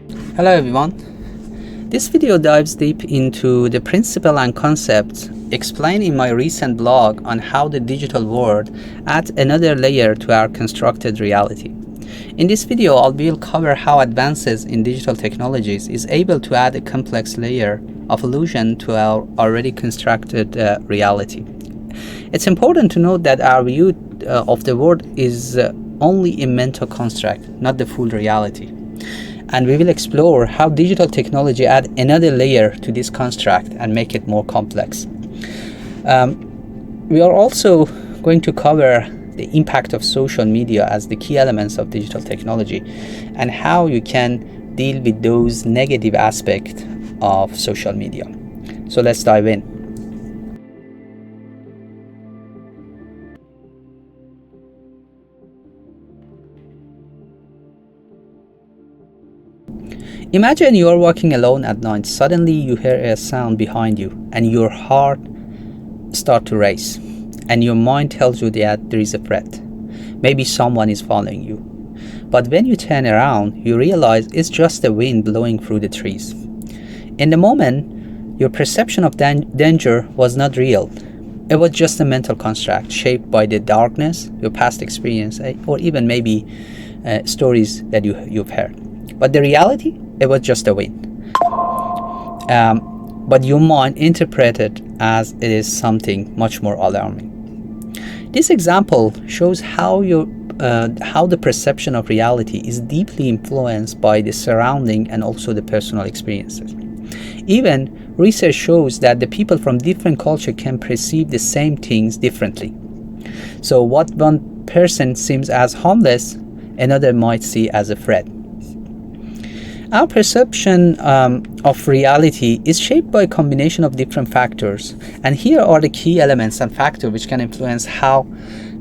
Hello everyone. This video dives deep into the principle and concepts explained in my recent blog on how the digital world adds another layer to our constructed reality. In this video, I will cover how advances in digital technologies is able to add a complex layer of illusion to our already constructed reality. It's important to note that our view of the world is only a mental construct, not the full reality. And we will explore how digital technology adds another layer to this construct and make it more complex. We are also going to cover the impact of social media as the key elements of digital technology and how you can deal with those negative aspects of social media. So let's dive in. Imagine you are walking alone at night. Suddenly you hear a sound behind you and your heart starts to race and your mind tells you that there is a threat. Maybe someone is following you. But when you turn around, you realize it's just the wind blowing through the trees. In the moment, your perception of danger was not real. It was just a mental construct shaped by the darkness, your past experience, or even maybe stories that you've heard. But the reality, it was just a wind. But your mind interpreted as it is something much more alarming. This example shows how the perception of reality is deeply influenced by the surrounding and also the personal experiences. Even research shows that the people from different cultures can perceive the same things differently. So what one person seems as harmless, another might see as a threat. Our perception of reality is shaped by a combination of different factors, and here are the key elements and factors which can influence how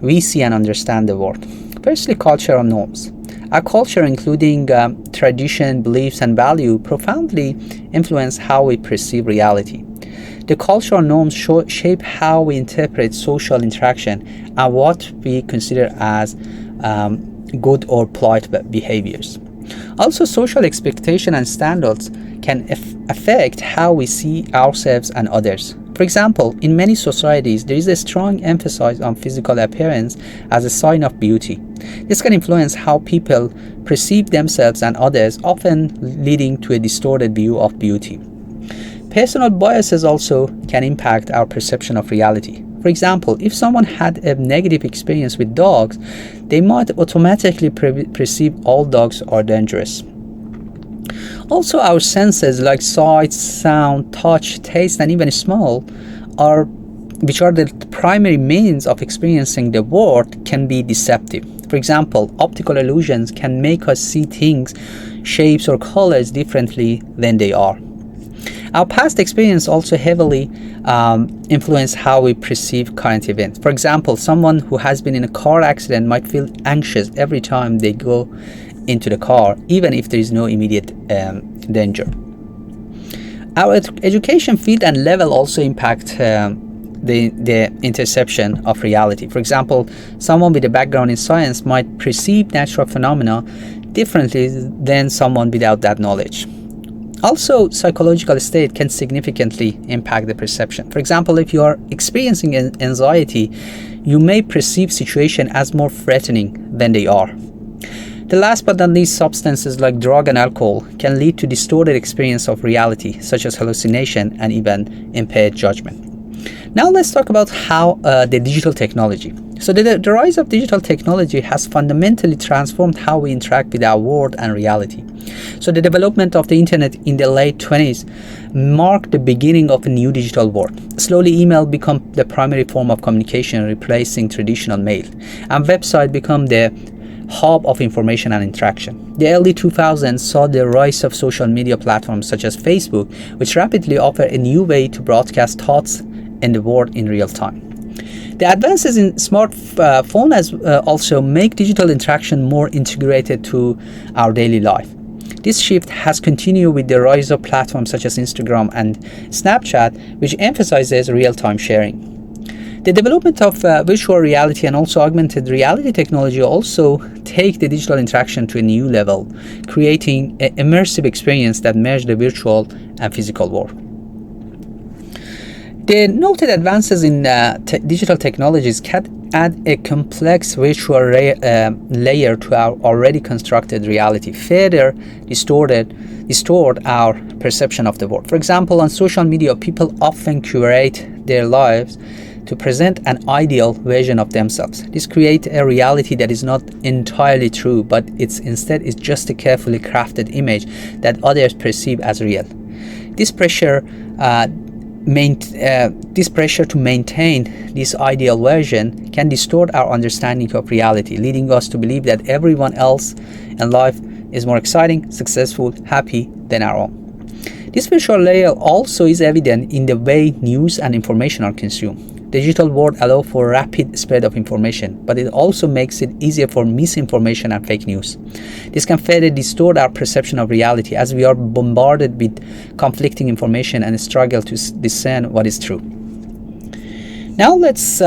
we see and understand the world. Firstly, cultural norms. Our culture, including tradition, beliefs, and value, profoundly influence how we perceive reality. The cultural norms shape how we interpret social interaction and what we consider as good or polite behaviors. Also, social expectation and standards can affect how we see ourselves and others. For example, in many societies, there is a strong emphasis on physical appearance as a sign of beauty. This can influence how people perceive themselves and others, often leading to a distorted view of beauty. Personal biases also can impact our perception of reality. For example, if someone had a negative experience with dogs, they might automatically perceive all dogs are dangerous. Also, our senses like sight, sound, touch, taste, and even smell, which are the primary means of experiencing the world, can be deceptive. For example, optical illusions can make us see things, shapes, or colors differently than they are. Our past experience also heavily influence how we perceive current events. For example, someone who has been in a car accident might feel anxious every time they go into the car, even if there is no immediate danger. Our education field and level also impact the interception of reality. For example, someone with a background in science might perceive natural phenomena differently than someone without that knowledge. Also, psychological state can significantly impact the perception. For example, if you are experiencing anxiety, you may perceive situations as more threatening than they are. The last but not least, substances like drug and alcohol can lead to distorted experience of reality, such as hallucination and even impaired judgment. Now let's talk about how the digital technology. So the rise of digital technology has fundamentally transformed how we interact with our world and reality. So the development of the internet in the late 20s marked the beginning of a new digital world. Slowly, email became the primary form of communication, replacing traditional mail, and website became the hub of information and interaction. The early 2000s saw the rise of social media platforms such as Facebook, which rapidly offered a new way to broadcast thoughts in the world in real time. The advances in smartphones also make digital interaction more integrated to our daily life. This shift has continued with the rise of platforms such as Instagram and Snapchat, which emphasizes real-time sharing. The development of virtual reality and also augmented reality technology also take the digital interaction to a new level, creating an immersive experience that merge the virtual and physical world. The noted advances in digital technologies can add a complex virtual layer to our already constructed reality, further distort our perception of the world. For example, on social media, people often curate their lives to present an ideal version of themselves. This creates a reality that is not entirely true, but instead is just a carefully crafted image that others perceive as real. This pressure to maintain this ideal version can distort our understanding of reality, leading us to believe that everyone else in life is more exciting, successful, happy than our own. This virtual layer also is evident in the way news and information are consumed. The digital world allows for rapid spread of information, but it also makes it easier for misinformation and fake news. This can further distort our perception of reality as we are bombarded with conflicting information and struggle to discern what is true. Now let's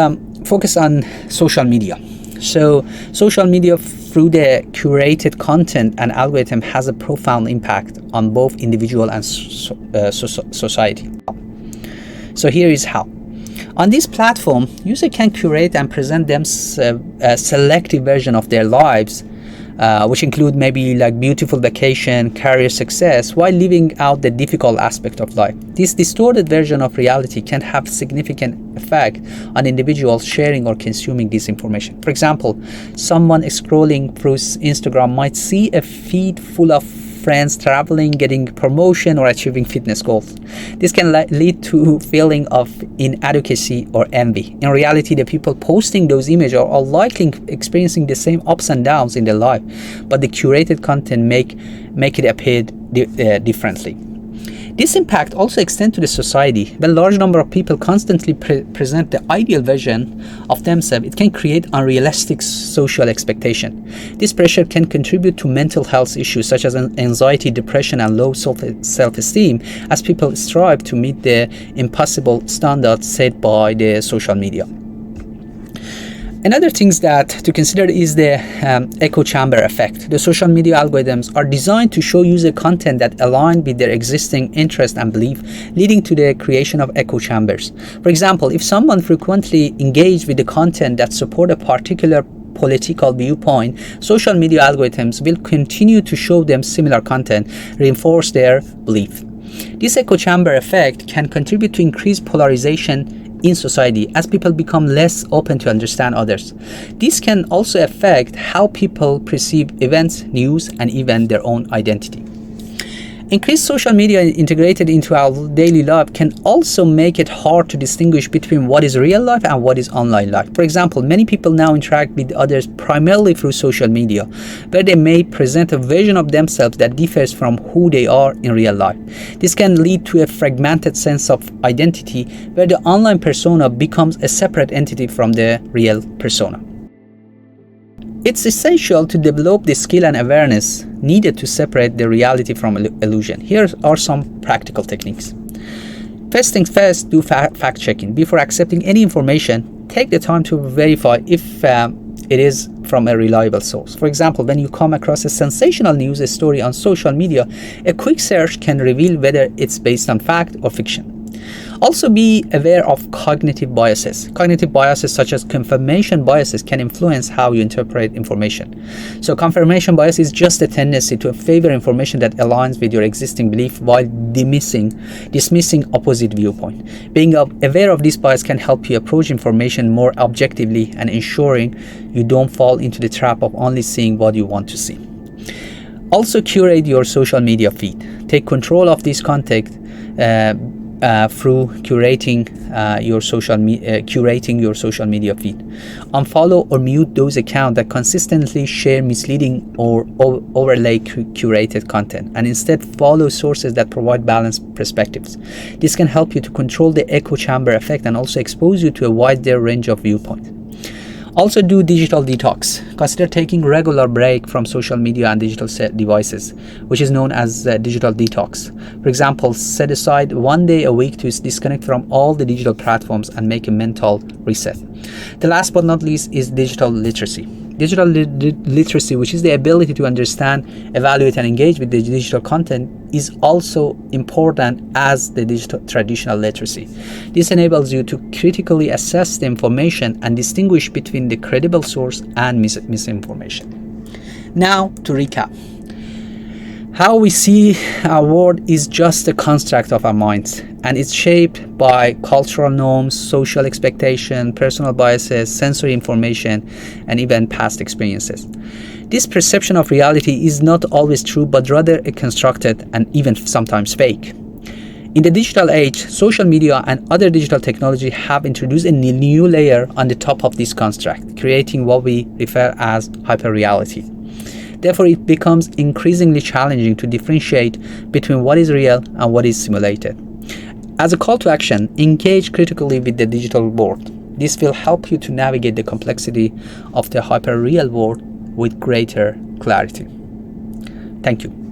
focus on social media. So social media through the curated content and algorithm has a profound impact on both individual and society. So here is how. On this platform, users can curate and present them a selective version of their lives, which include maybe like beautiful vacation, career success, while leaving out the difficult aspect of life. This distorted version of reality can have significant effect on individuals sharing or consuming this information. For example, someone scrolling through Instagram might see a feed full of friends traveling, getting promotion, or achieving fitness goals. This can lead to feeling of inadequacy or envy. In reality, the people posting those images are likely experiencing the same ups and downs in their life, but the curated content make it appear differently. This impact also extends to the society. When a large number of people constantly present the ideal version of themselves, it can create unrealistic social expectation. This pressure can contribute to mental health issues such as anxiety, depression, and low self-esteem as people strive to meet the impossible standards set by the social media. Another thing that to consider is the echo chamber effect. The social media algorithms are designed to show user content that align with their existing interest and belief, leading to the creation of echo chambers. For example, if someone frequently engaged with the content that support a particular political viewpoint, social media algorithms will continue to show them similar content, reinforce their belief. This echo chamber effect can contribute to increased polarization in society as people become less open to understand others. This can also affect how people perceive events, news, and even their own identity. Increased social media integrated into our daily life can also make it hard to distinguish between what is real life and what is online life. For example, many people now interact with others primarily through social media, where they may present a version of themselves that differs from who they are in real life. This can lead to a fragmented sense of identity, where the online persona becomes a separate entity from the real persona. It's essential to develop the skill and awareness needed to separate the reality from illusion. Here are some practical techniques. First things first, do fact-checking. Before accepting any information, take the time to verify if it is from a reliable source. For example, when you come across a sensational news story on social media, a quick search can reveal whether it's based on fact or fiction. Also, be aware of cognitive biases. Cognitive biases such as confirmation biases can influence how you interpret information. So confirmation bias is just a tendency to favor information that aligns with your existing belief while dismissing opposite viewpoint. Being aware of this bias can help you approach information more objectively and ensuring you don't fall into the trap of only seeing what you want to see. Also, curate your social media feed. Take control of this content through curating your social media feed. Unfollow or mute those accounts that consistently share misleading or overlay curated content, and instead follow sources that provide balanced perspectives. This can help you to control the echo chamber effect and also expose you to a wider range of viewpoints. Also, do digital detox. Consider taking regular break from social media and digital devices, which is known as digital detox. For example, set aside 1 day a week to disconnect from all the digital platforms and make a mental reset. The last but not least is digital literacy. Digital literacy, which is the ability to understand, evaluate, and engage with the digital content, is also important as the traditional literacy. This enables you to critically assess the information and distinguish between the credible source and misinformation. Now, to recap. How we see our world is just a construct of our minds, and it's shaped by cultural norms, social expectation, personal biases, sensory information, and even past experiences. This perception of reality is not always true, but rather constructed and even sometimes fake. In the digital age, social media and other digital technology have introduced a new layer on the top of this construct, creating what we refer as hyperreality. Therefore, it becomes increasingly challenging to differentiate between what is real and what is simulated. As a call to action, engage critically with the digital world. This will help you to navigate the complexity of the hyper-real world with greater clarity. Thank you.